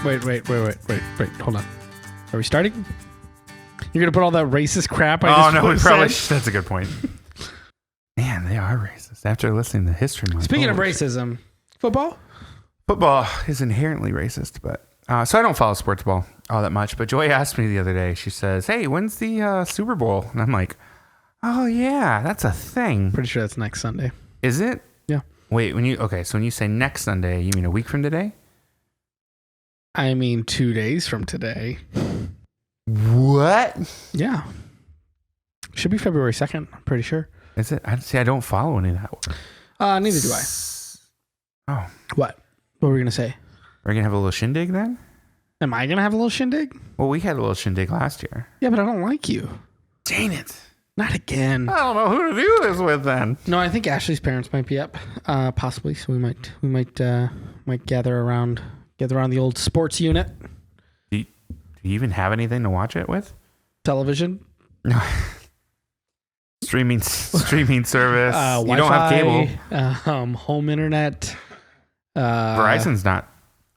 Wait. Hold on. Are we starting? You're going to put all that racist crap I just we probably said? should. That's a good point. Man, they are racist. After listening to History Month. Speaking of racism, football? Football is inherently racist, but so I don't follow sports ball all that much. But Joy asked me the other day. She says, "Hey, when's the Super Bowl?" And I'm like, "Oh yeah, that's a thing." Pretty sure that's next Sunday. Is it? Yeah. Wait, so when you say next Sunday, you mean a week from today? I mean 2 days from today. What? Yeah. Should be February 2nd, I'm pretty sure. Is it? I don't follow any of that. Neither do I. Oh. What? What were we going to say? Are we going to have a little shindig then? Am I going to have a little shindig? Well, we had a little shindig last year. Yeah, but I don't like you. Dang it. Not again. I don't know who to do this with then. No, I think Ashley's parents might be up, possibly. So we might gather around the old sports unit. Do you even have anything to watch it with? Television. No. Streaming service. Wi-Fi, you don't have cable. Home internet. Verizon's not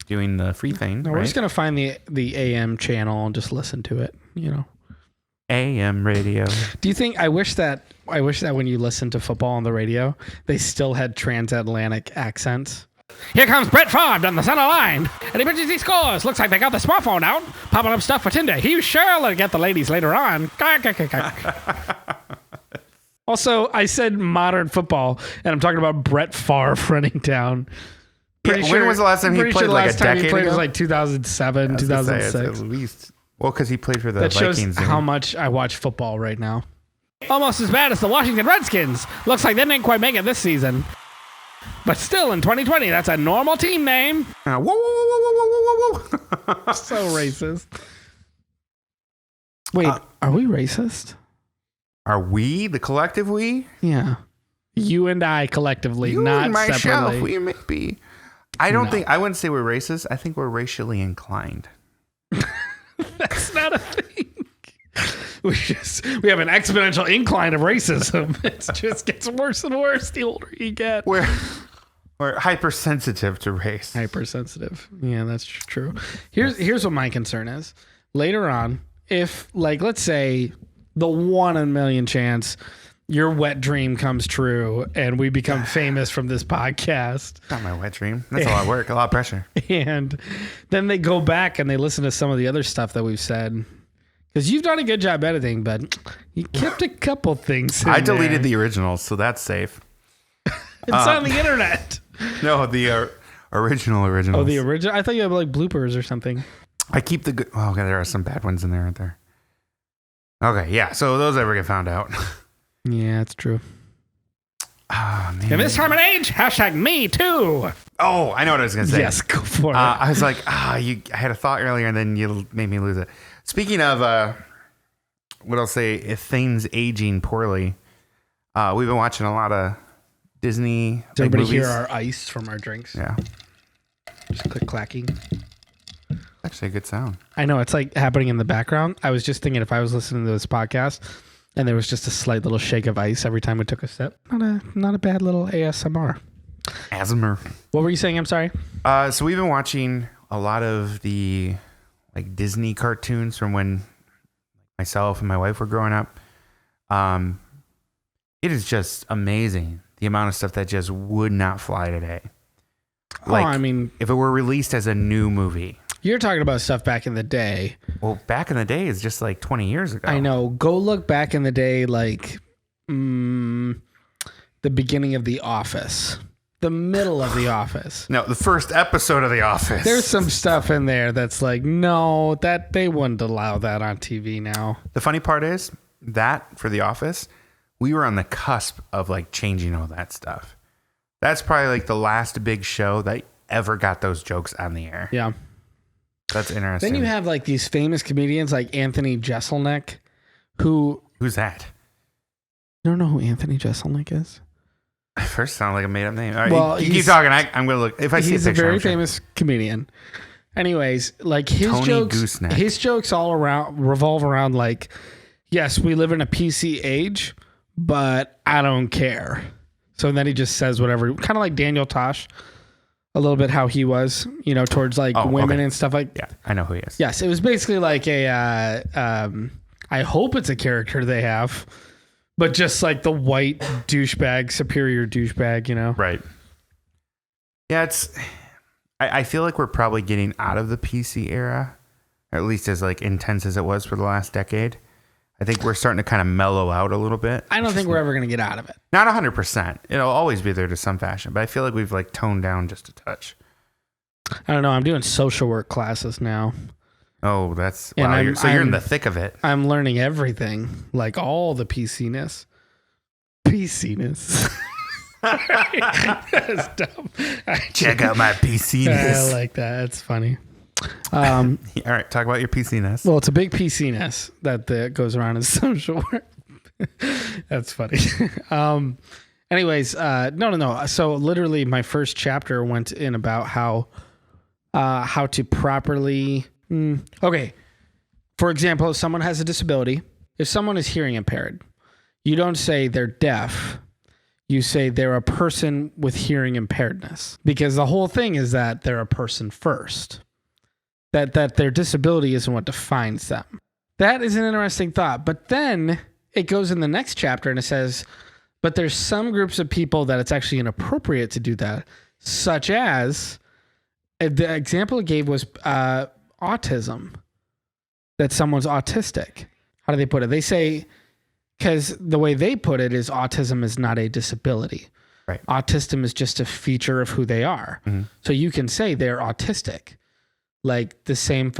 doing the free thing. No, right? we're just gonna find the AM channel and just listen to it. You know. AM radio. Do you think? I wish that when you listen to football on the radio, they still had transatlantic accents. Here comes Brett Favre down the center line, and he pitches, he scores. Looks like they got the smartphone out, popping up stuff for Tinder. He's sure to get the ladies later on. Also, I said modern football, and I'm talking about Brett Favre running down. When was the last time he played? Like a decade ago? It was like 2007, 2006. At least. Well, because he played for the that Vikings. Shows how much I watch football right now. Almost as bad as the Washington Redskins. Looks like they didn't quite make it this season. But still, in 2020, that's a normal team name. Whoa, whoa, whoa, whoa, whoa, whoa, whoa. So racist. Wait, are we racist? Are we the collective we? Yeah. You and I collectively, you not and myself, separately. we may be. I wouldn't say we're racist. I think we're racially inclined. That's not a thing. We have an exponential incline of racism. It just gets worse and worse the older you get. We're hypersensitive to race. Hypersensitive. Yeah, that's true. Here's what my concern is. Later on, if, like, let's say the 1 in a million chance your wet dream comes true and we become famous from this podcast. Not my wet dream. That's a lot of work, a lot of pressure. And then they go back and they listen to some of the other stuff that we've said. Because you've done a good job editing, but you kept a couple things in I deleted there. the originals, so that's safe. It's on the internet. No, the originals. Oh, the original? I thought you had like bloopers or something. I keep the good. Oh, okay, there are some bad ones in there, aren't there? Okay, yeah. So those never get found out. Yeah, it's true. Oh, man. In this time and age, hashtag me too. Oh, I know what I was going to say. Yes, go for it. I was like, I had a thought earlier, and then you made me lose it. Speaking of, what I'll say, if things aging poorly, we've been watching a lot of Disney Does everybody movies. hear our ice from our drinks? Yeah. Just click clacking. Actually, a good sound. I know, it's like happening in the background. I was just thinking if I was listening to this podcast and there was just a slight little shake of ice every time we took a sip, not a bad little ASMR. Asthma. What were you saying? I'm sorry. So we've been watching a lot of the like Disney cartoons from when myself and my wife were growing up. It is just amazing the amount of stuff that just would not fly today. Like, I mean, if it were released as a new movie. You're talking about stuff back in the day. Well, back in the day is just like 20 years ago. I know. Go look back in the day, like the beginning of The Office. The middle of The Office. No, the first episode of The Office. There's some stuff in there that's like, no, that they wouldn't allow that on TV now. The funny part is that for The Office, we were on the cusp of like changing all that stuff. That's probably like the last big show that ever got those jokes on the air. Yeah. That's interesting. Then you have like these famous comedians like Anthony Jeselnik, Who's that? You don't know who Anthony Jeselnik is? First sound like a made up name. All right, Well, you keep talking. I'm going to look. If I see a he's picture, a very I'm sure. famous comedian. Anyways, like his Tony jokes, Gooseneck. his jokes all revolve around like, yes, we live in a PC age, but I don't care. So then he just says whatever, kind of like Daniel Tosh a little bit how he was, towards like women okay. and stuff like. Yeah, I know who he is. Yes, it was basically like a. I hope it's a character they have, but just like the white douchebag, superior douchebag, Right. Yeah, I feel like we're probably getting out of the PC era, or at least as like intense as it was for the last decade. I think we're starting to kind of mellow out a little bit. I don't think we're ever going to get out of it. Not 100%. It'll always be there to some fashion, but I feel like we've like toned down just a touch. I don't know. I'm doing social work classes now. Oh, that's And wow. You're in I'm- the thick of it. I'm learning everything, like all the PC-ness. PC-ness. That's dumb. Check out my I PC-ness. like that. It's funny. All right, talk about your PC-ness. Well, it's a big PC-ness that goes around in social work. That's funny. Anyways, no. So literally my first chapter went in about how to properly, okay. For example, if someone has a disability, if someone is hearing impaired, you don't say they're deaf. You say they're a person with hearing impairedness, because the whole thing is that they're a person first. That their disability isn't what defines them. That is an interesting thought. But then it goes in the next chapter and it says, but there's some groups of people that it's actually inappropriate to do that, such as the example it gave was autism, that someone's autistic. How do they put it? They say, because the way they put it is autism is not a disability. Right. Autism is just a feature of who they are. Mm-hmm. So you can say they're autistic. Like the same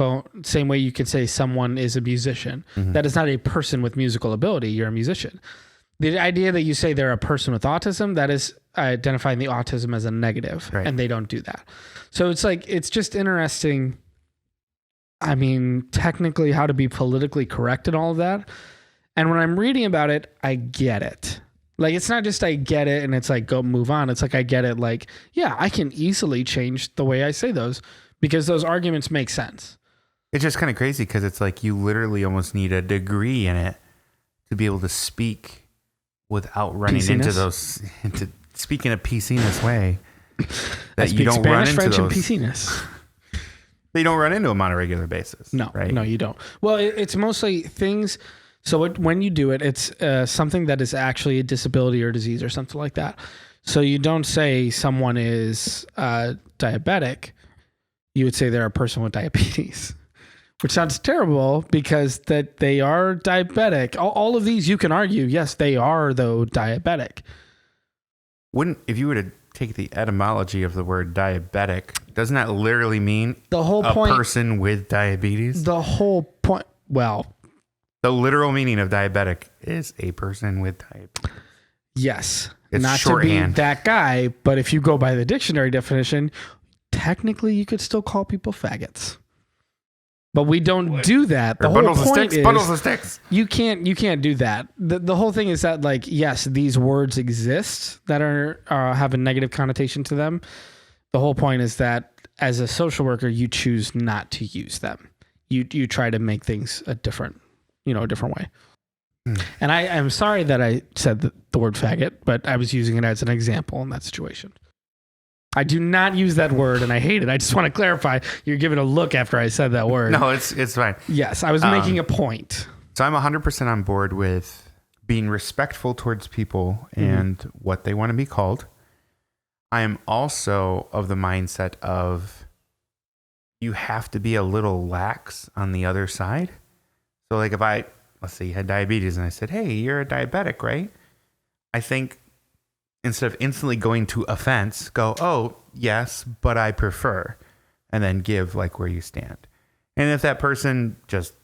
way you can say someone is a musician. Mm-hmm. That is not a person with musical ability. You're a musician. The idea that you say they're a person with autism, that is identifying the autism as a negative, right. And they don't do that. So it's just interesting. I mean, technically how to be politically correct and all of that. And when I'm reading about it, I get it. Like, it's not just I get it and it's like, go move on. It's like, I get it. Like, yeah, I can easily change the way I say those, because those arguments make sense. It's just kind of crazy because it's like you literally almost need a degree in it to be able to speak without running into speaking a PC-ness way that you don't Spanish, run into French, those. and PC-ness. You don't run into them on a regular basis. No, right? No, you don't. Well, it's mostly things. So when you do it, it's something that is actually a disability or disease or something like that. So you don't say someone is diabetic. You would say they're a person with diabetes, which sounds terrible because that they are diabetic. All of these you can argue, yes, they are though diabetic. If you were to take the etymology of the word diabetic, doesn't that literally mean the whole point, person with diabetes? The whole point. Well, the literal meaning of diabetic is a person with diabetes. Yes, it's not shorthand. To be that guy, but if you go by the dictionary definition, technically you could still call people faggots. But we don't do that. The whole point is bundles of sticks. You can't do that. The whole thing is that, like, yes, these words exist that are have a negative connotation to them. The whole point is that as a social worker, you choose not to use them. You try to make things a different way. And I am sorry that I said the word faggot, but I was using it as an example in that situation. I do not use that word, and I hate it. I just want to clarify. You're giving a look after I said that word. No, it's fine. Yes, I was making a point. So I'm 100% on board with being respectful towards people and what they want to be called. I am also of the mindset of you have to be a little lax on the other side. So like if let's say you had diabetes and I said, hey, you're a diabetic, right? I think instead of instantly going to offense, go, oh, yes, but I prefer. And then give like where you stand. And if that person just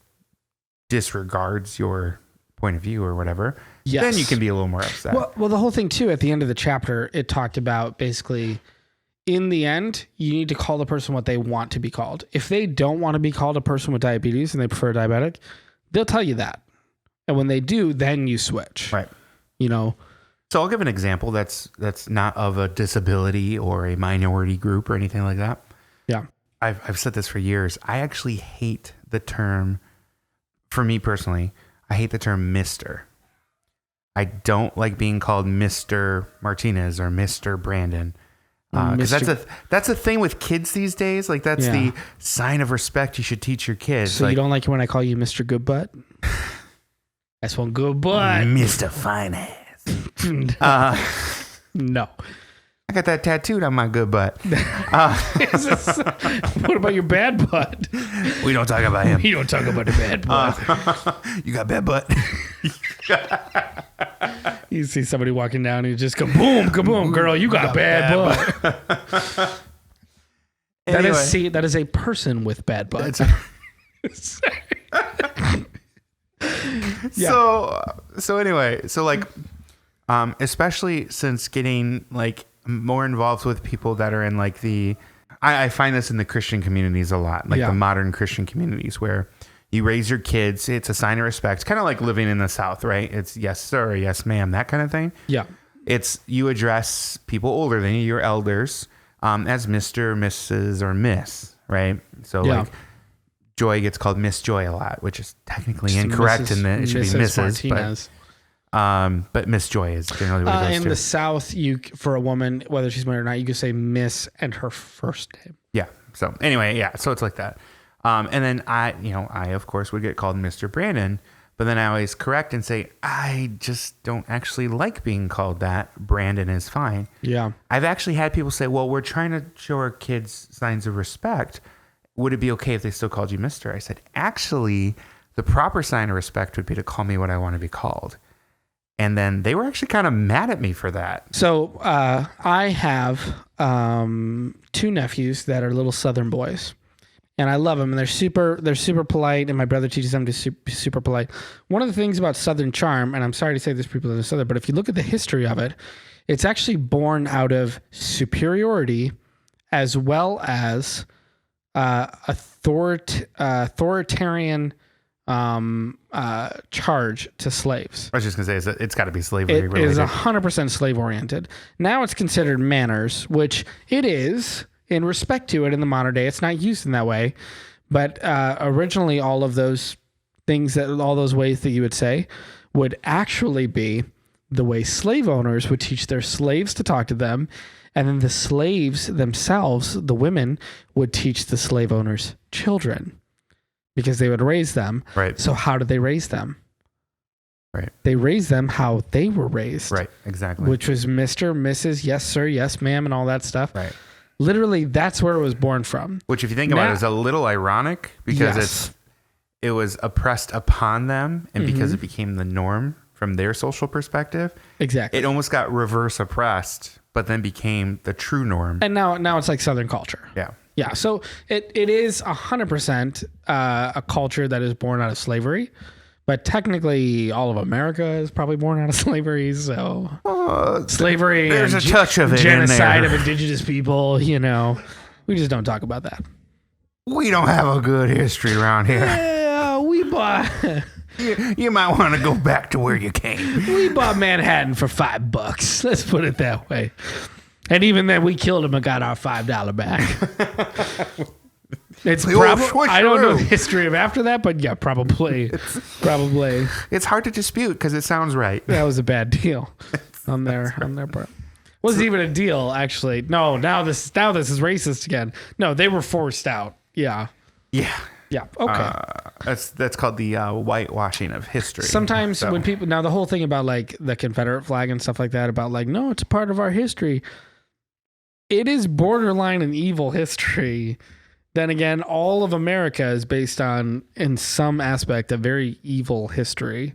disregards your point of view or whatever, then you can be a little more upset. Well, the whole thing too, at the end of the chapter, it talked about basically in the end, you need to call the person what they want to be called. If they don't want to be called a person with diabetes and they prefer diabetic, they'll tell you that. And when they do, then you switch. Right. So I'll give an example that's not of a disability or a minority group or anything like that. Yeah. I've said this for years. I actually hate the term, for me personally, I hate the term Mr. I don't like being called Mr. Martinez or Mr. Brandon. Because that's a thing with kids these days. Like that's the sign of respect you should teach your kids. So like, you don't like it when I call you Mr. Good Butt? That's one good butt. Mr. Fine Ass. No. I got that tattooed on my good butt. What about your bad butt? We don't talk about him. You don't talk about the bad butt. You got bad butt. You see somebody walking down and you just go, boom, kaboom, girl, you got bad butt. Anyway. That is a person with bad butt. So anyway, like, especially since getting like more involved with people that are in like I find this in the Christian communities a lot, like the modern Christian communities where you raise your kids. It's a sign of respect, kind of like living in the South, right? It's yes, sir, yes, ma'am, that kind of thing. Yeah. It's you address people older than you, your elders, as Mr., Mrs., or Miss, right? So like Joy gets called Miss Joy a lot, which is technically incorrect, and it should be Mrs. Martinez. But Miss Joy is generally what it goes in to. the South, for a woman, whether she's married or not, you could say Miss and her first name. Yeah. So anyway, so it's like that. And then I of course would get called Mr. Brandon, but then I always correct and say, I just don't actually like being called that. Brandon is fine. Yeah. I've actually had people say, well, we're trying to show our kids signs of respect. Would it be okay if they still called you Mr.? I said, actually, the proper sign of respect would be to call me what I want to be called. And then they were actually kind of mad at me for that. So I have 2 nephews that are little Southern boys, and I love them. And they're super polite, and my brother teaches them to be super polite. One of the things about Southern charm, and I'm sorry to say this, people in the Southern, but if you look at the history of it, it's actually born out of superiority as well as authoritarian charge to slaves. I was just going to say, it's got to be slavery related. It is 100% slave oriented. Now it's considered manners, which it is in respect to it in the modern day. It's not used in that way, but originally all of those things, all those ways that you would say would actually be the way slave owners would teach their slaves to talk to them. And then the slaves themselves, the women, would teach the slave owners' children because they would raise them. Right. So how did they raise them? Right. They raised them how they were raised. Right. Exactly. Which was Mr., Mrs., yes, sir, yes, ma'am, and all that stuff. Right. Literally, that's where it was born from. Which, if you think about it, is a little ironic because it was oppressed upon them, and because it became the norm from their social perspective. Exactly. It almost got reverse oppressed, but then became the true norm. And now it's like Southern culture. Yeah. Yeah. So it is 100% a culture that is born out of slavery, but technically all of America is probably born out of slavery. So slavery, there's a touch of it genocide in there. of indigenous people, we just don't talk about that. We don't have a good history around here. Yeah, we bought... You might want to go back to where you came. We bought Manhattan for $5. Let's put it that way. And even then, we killed him and got our $5 back. It's probably, I don't know the history of after that, but yeah, probably. It's hard to dispute because it sounds right. That was a bad deal on their part. Wasn't even a deal, actually. No, now this is racist again. No, they were forced out. Yeah. Yeah. Yeah. Okay. That's called the whitewashing of history. Sometimes when people, now the whole thing about like the Confederate flag and stuff like that, about like, no, it's a part of our history. It is borderline an evil history. Then again, all of America is based on, in some aspect, a very evil history.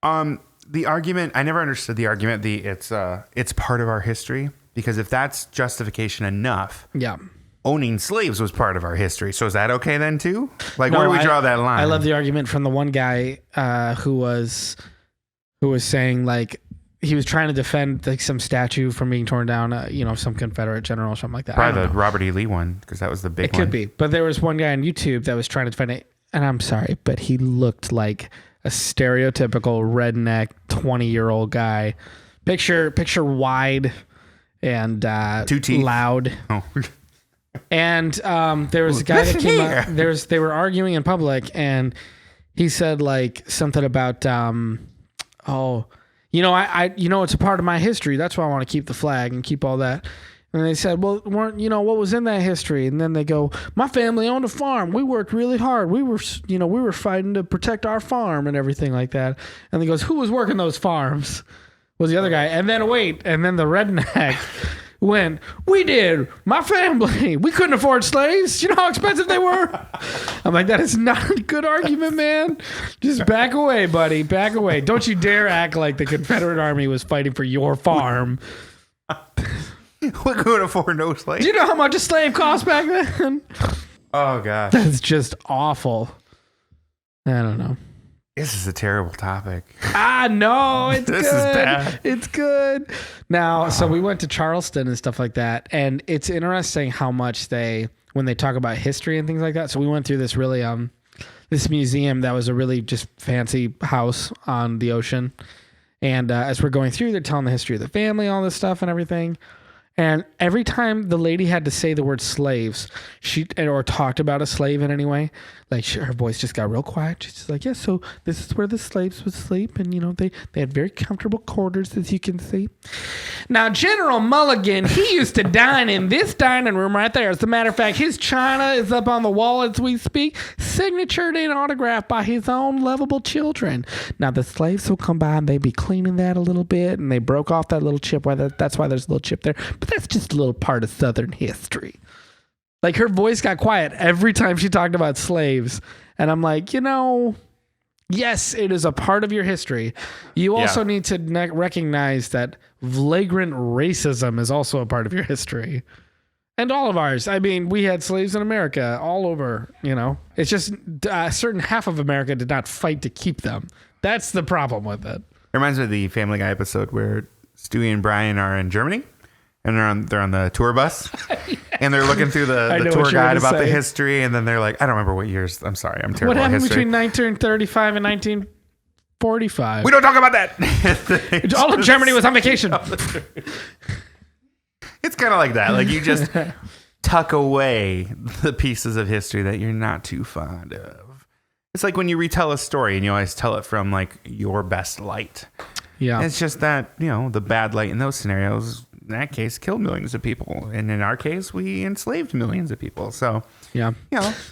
The argument, I never understood the argument. It's part of our history, because if that's justification enough, yeah. Owning slaves was part of our history. So is that okay then too? Like, where do we draw that line? I love the argument from the one guy who was saying, like, he was trying to defend like some statue from being torn down, some Confederate general or something like that. Probably the Robert E. Lee one, because that was the big one. It could be. But there was one guy on YouTube that was trying to defend it. And I'm sorry, but he looked like a stereotypical redneck 20-year-old guy. Picture wide and 2 teeth. Loud. Oh. And there was a guy that came up. They were arguing in public, and he said like something about, it's a part of my history. That's why I want to keep the flag and keep all that. And they said, well, what was in that history? And then they go, my family owned a farm. We worked really hard. We were fighting to protect our farm and everything like that. And he goes, who was working those farms? Was the other guy. And then the redneck went, we did. My family. We couldn't afford slaves. You know how expensive they were? I'm like, that is not a good argument, man. Just back away, buddy. Back away. Don't you dare act like the Confederate Army was fighting for your farm. We couldn't afford no slaves. Do you know how much a slave cost back then? Oh, gosh. That's just awful. I don't know. This is a terrible topic. No, it's This good. is bad. It's good. Now, so we went to Charleston and stuff like that, and it's interesting how much when they talk about history and things like that. So we went through this really this museum that was a really just fancy house on the ocean, and as we're going through, they're telling the history of the family, all this stuff and everything. And every time the lady had to say the word slaves, or talked about a slave in any way, like her voice just got real quiet. She's just like, yeah, so this is where the slaves would sleep. And, they had very comfortable quarters, as you can see. Now, General Mulligan, he used to dine in this dining room right there. As a matter of fact, his china is up on the wall as we speak, signatured and autographed by his own lovable children. Now, the slaves will come by and they'd be cleaning that a little bit, and they broke off that little chip. That's why there's a little chip there. But that's just a little part of Southern history. Like, her voice got quiet every time she talked about slaves. And I'm like, yes, it is a part of your history. You also need to recognize that flagrant racism is also a part of your history. And all of ours. I mean, we had slaves in America all over, It's just a certain half of America did not fight to keep them. That's the problem with it. It reminds me of the Family Guy episode where Stewie and Brian are in Germany. And they're on the tour bus, and they're looking through the tour guide about the history, and then they're like, I don't remember what years. I'm sorry, I'm terrible at history. What happened between 1935 and 1945? We don't talk about that. All of Germany was on vacation. It's kind of like that. Like, you just tuck away the pieces of history that you're not too fond of. It's like when you retell a story, and you always tell it from, like, your best light. Yeah. And it's just that, the bad light in those scenarios, in that case, killed millions of people. And in our case, we enslaved millions of people. So, yeah,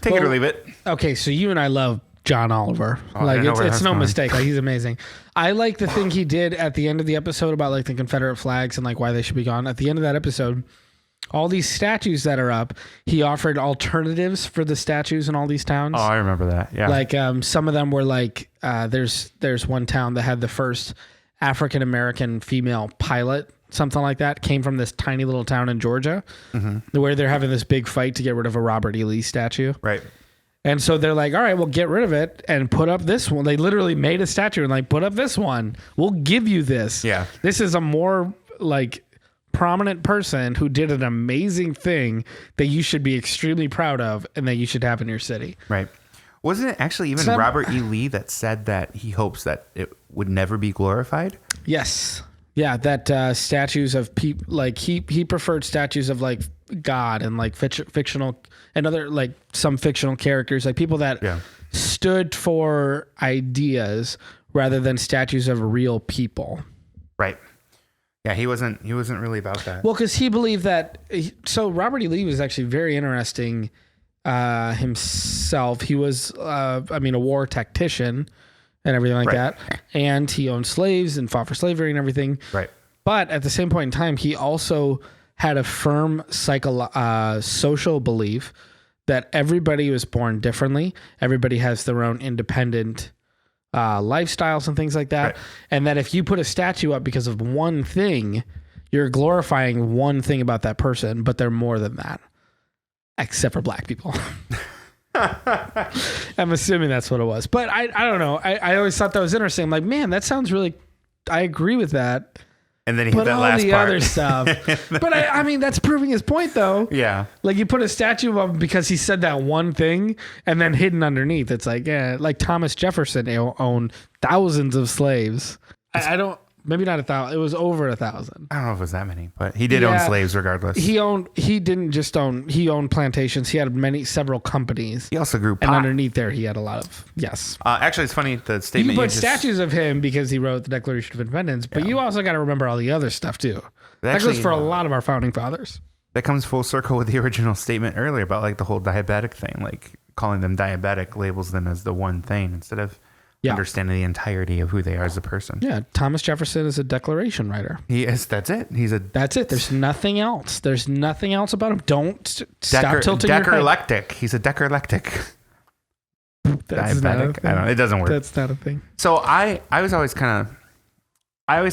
take it or leave it. Okay, so you and I love John Oliver. It's no mistake. Like, he's amazing. I like the thing he did at the end of the episode about, like, the Confederate flags and, like, why they should be gone. At the end of that episode, all these statues that are up, he offered alternatives for the statues in all these towns. Oh, I remember that. Yeah. Like, some of them were like, there's one town that had the first African-American female pilot, something like that, came from this tiny little town in Georgia, where they're having this big fight to get rid of a Robert E. Lee statue. Right. And so they're like, all right, we'll get rid of it and put up this one. They literally made a statue and like, put up this one. We'll give you this. Yeah. This is a more like prominent person who did an amazing thing that you should be extremely proud of and that you should have in your city. Right. Wasn't it actually even Robert E. Lee that said that he hopes that it would never be glorified? Yes. Yeah, that statues of people, like he preferred statues of like God and like fictional and other like some fictional characters, like people that stood for ideas rather than statues of real people. Right. Yeah, he wasn't really about that. Well, because he believed that. So Robert E. Lee was actually very interesting himself. He was, a war tactician and everything like that. And he owned slaves and fought for slavery and everything. Right. But at the same point in time, he also had a firm social belief that everybody was born differently. Everybody has their own independent lifestyles and things like that. Right. And that if you put a statue up because of one thing, you're glorifying one thing about that person, but they're more than that. Except for black people. I'm assuming that's what it was. But I don't know. I always thought that was interesting. I'm like, man, that sounds really... I agree with that. And then he hit that last part. But all the other stuff. But I mean, that's proving his point, though. Yeah. Like, you put a statue of him because he said that one thing, and then hidden underneath, it's like, yeah, like Thomas Jefferson owned thousands of slaves. I don't... Maybe not 1,000. It was over 1,000. I don't know if it was that many, but he did own slaves regardless. He didn't just own, he owned plantations. He had several companies. He also grew pot. And underneath there, he had a lot of, yes. Actually, it's funny, the You statement can put statues of him because he wrote the Declaration of Independence, but you also got to remember all the other stuff too. That goes for a lot of our founding fathers. That comes full circle with the original statement earlier about like the whole diabetic thing, like calling them diabetic labels them as the one thing instead of understanding the entirety of who they are as a person. Yeah, Thomas Jefferson is a declaration writer. He is. That's it. That's it. There's nothing else. There's nothing else about him. Don't stop tilting your head. Decalectic. He's a decalectic. That's diabetic. I don't know. It doesn't work. That's not a thing. So I always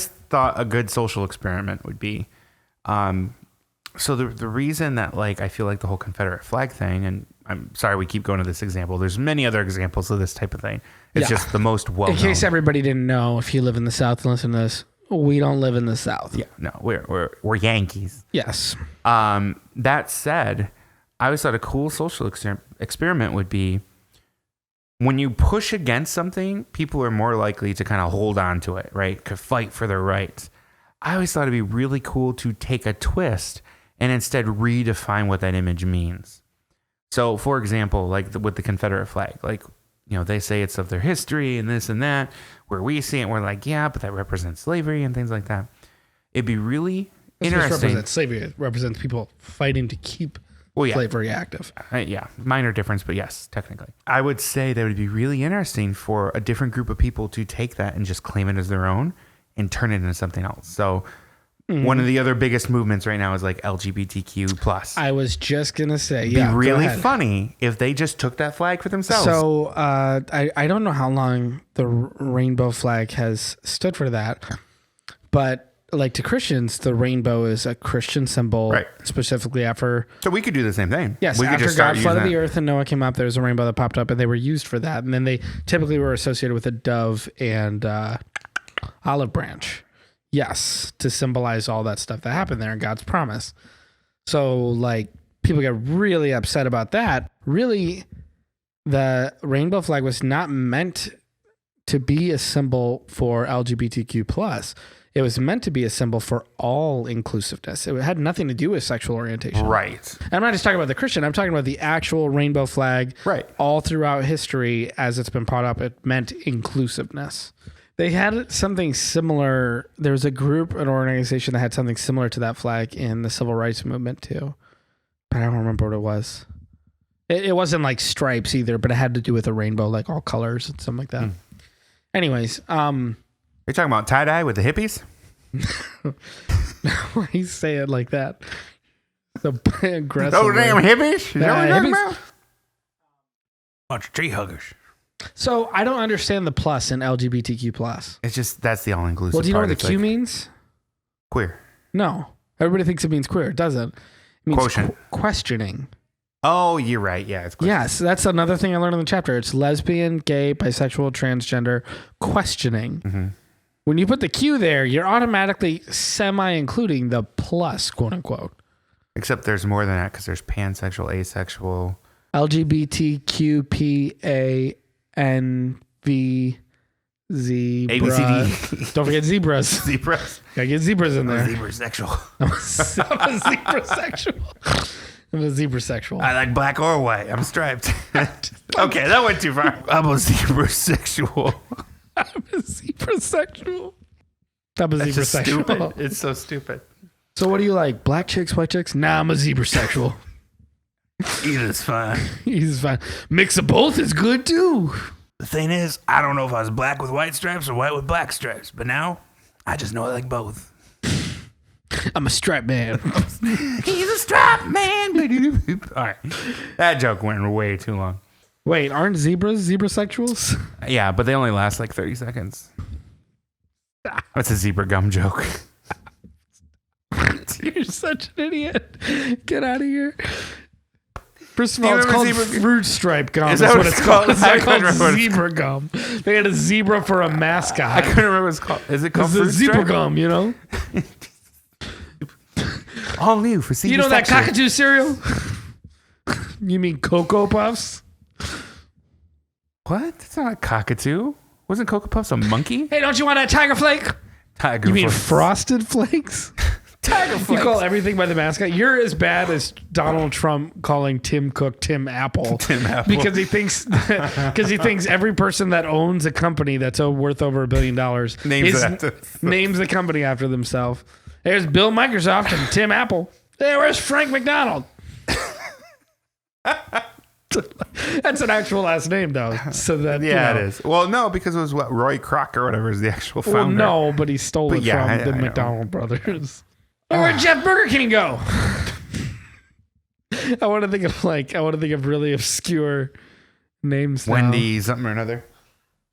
thought a good social experiment would be, so the reason that like I feel like the whole Confederate flag thing, and I'm sorry we keep going to this example. There's many other examples of this type of thing. It's just the most well-known. In case everybody didn't know, if you live in the South and listen to this, we don't live in the South. Yeah, no, we're Yankees. Yes. That said, I always thought a cool social experiment would be when you push against something, people are more likely to kind of hold on to it, right? To fight for their rights. I always thought it'd be really cool to take a twist and instead redefine what that image means. So, for example, like with the Confederate flag, like, you know, they say it's of their history and this and that. Where we see it, we're like, yeah, but that represents slavery and things like that. It'd be really interesting. It represents slavery. It represents people fighting to keep slavery active. Minor difference, but yes, technically. I would say that it would be really interesting for a different group of people to take that and just claim it as their own and turn it into something else. So one of the other biggest movements right now is like LGBTQ plus. I was just going to say, It'd be really funny if they just took that flag for themselves. So I don't know how long the rainbow flag has stood for that, but like to Christians, the rainbow is a Christian symbol, right? Specifically after. So we could do the same thing. Yes, we after God flooded the earth and Noah came up, there was a rainbow that popped up, and they were used for that. And then they typically were associated with a dove and olive branch. Yes, to symbolize all that stuff that happened there and God's promise. So like people get really upset about that. Really, the rainbow flag was not meant to be a symbol for LGBTQ plus. It was meant to be a symbol for all inclusiveness. It had nothing to do with sexual orientation. Right. And I'm not just talking about the Christian. I'm talking about the actual rainbow flag. Right. All throughout history, as it's been brought up, it meant inclusiveness. They had something similar. There was a group, an organization that had something similar to that flag in the civil rights movement too. But I don't remember what it was. It wasn't like stripes either, but it had to do with a rainbow, like all colors and something like that. Anyways, you're talking about tie-dye with the hippies? Why you say it like that? So aggressive. Oh, damn hippies? Is that what you're talking about? Bunch of tree huggers. So I don't understand the plus in LGBTQ plus. It's just, that's the all-inclusive Well, do you know what the part. Q means? Queer. No. Everybody thinks it means queer. It doesn't. It means Quotient. Questioning. Oh, you're right. Yeah, it's questioning. Yes, that's another thing I learned in the chapter. It's lesbian, gay, bisexual, transgender, questioning. Mm-hmm. When you put the Q there, you're automatically semi-including the plus, quote unquote. Except there's more than that because there's pansexual, asexual. LGBTQPANV zebra. ABCD. Don't forget zebras. Zebras. Gotta get zebras in there. Zebrasexual. I'm a zebrasexual. I'm a zebrasexual. I like black or white. I'm striped. Okay, that went too far. I'm a zebrasexual. I'm a zebrasexual. I'm a That's just zebrasexual. stupid. It's so stupid. So what do you like? Black chicks, white chicks? Nah, I'm a zebrasexual. Either's fine. He's fine. Mix of both is good too. The thing is, I don't know if I was black with white stripes or white with black stripes, but now I just know I like both. I'm a strap man. He's a strap man. All right. That joke went way too long. Wait, aren't zebras zebrasexuals? Yeah, but they only last like 30 seconds. That's a zebra gum joke. You're such an idiot. Get out of here. First of all, it's called fruit stripe gum. That's what it's called. It's not called zebra gum. They had a zebra for a mascot. I couldn't remember what it's called. Is it called fruit zebra stripe? gum, you know? All new for zebra. You know that cockatoo cereal? You mean Cocoa Puffs? What? That's not a cockatoo. Wasn't Cocoa Puffs a monkey? Hey, don't you want that Tiger Flake? Tiger You mean Flakes. Frosted Flakes? Tiger You Flakes. call everything by the mascot. You're as bad as Donald Trump calling Tim Cook Tim Apple. Tim Apple. Because he thinks every person that owns a company that's worth over $1 billion names the company after themselves. There's Bill Microsoft and Tim Apple. Hey, where's Frank McDonald? That's an actual last name, though. So that Yeah, it is. Well, no, because it was what Roy Kroc or whatever is the actual Well, founder. no, but he stole But it yeah, from I the know. McDonald brothers. Where'd Jeff Burger King go? I want to think of really obscure names. now. Wendy something or another.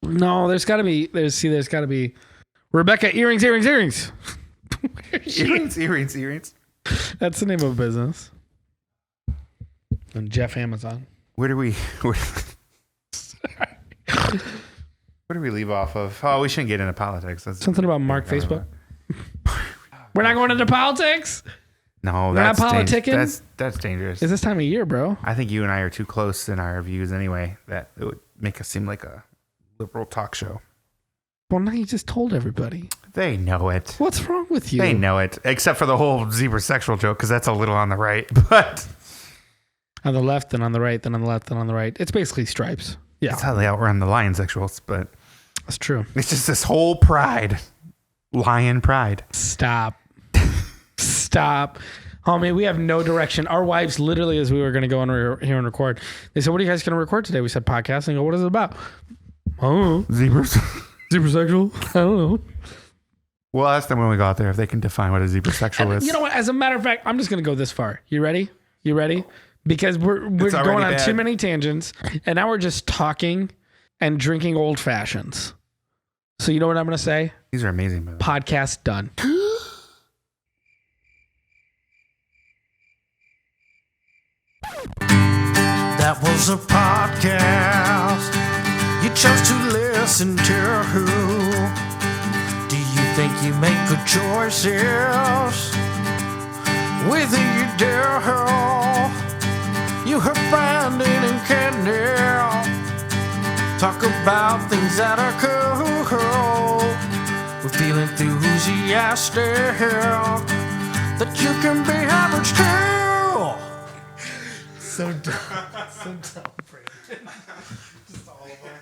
No, there's got to be. There's got to be Rebecca earrings. Earrings. That's the name of a business. And Jeff Amazon. Where do we leave off of? Oh, we shouldn't get into politics. That's Something about Mark Facebook. We're not going into politics. No, not that's politicking? That's dangerous. It's this time of year, bro. I think you and I are too close in our views anyway. That it would make us seem like a liberal talk show. Well, now you just told everybody. They know it. What's wrong with you? They know it, except for the whole zebra sexual joke, because that's a little on the right. But On the left, then on the right, then on the left, then on the right. It's basically stripes. Yeah, that's how they outrun the lion sexuals. But that's true. it's just this whole pride, lion pride. Stop. Stop. Homie, we have no direction. Our wives, literally, as we were going to go on here and record, they said, what are you guys going to record today? We said podcasting. I go, what is it about? I don't know. Zebras. Super sexual? I don't know. We'll ask them when we go out there if they can define what a zebra sexual is. You know what? As a matter of fact, I'm just going to go this far. You ready? You ready? Because we're It's already going on bad. too many tangents, and now we're just talking and drinking old fashions. So you know what I'm going to say? These are amazing, man. Podcast done. That was a podcast you chose to listen to. Do you think you make good choices? Whether you do, you heard Brandon and Candy talk about things that are cool. We're feeling enthusiastic that you can be average too. So dumb. So dumb, Brandon. Just all of them.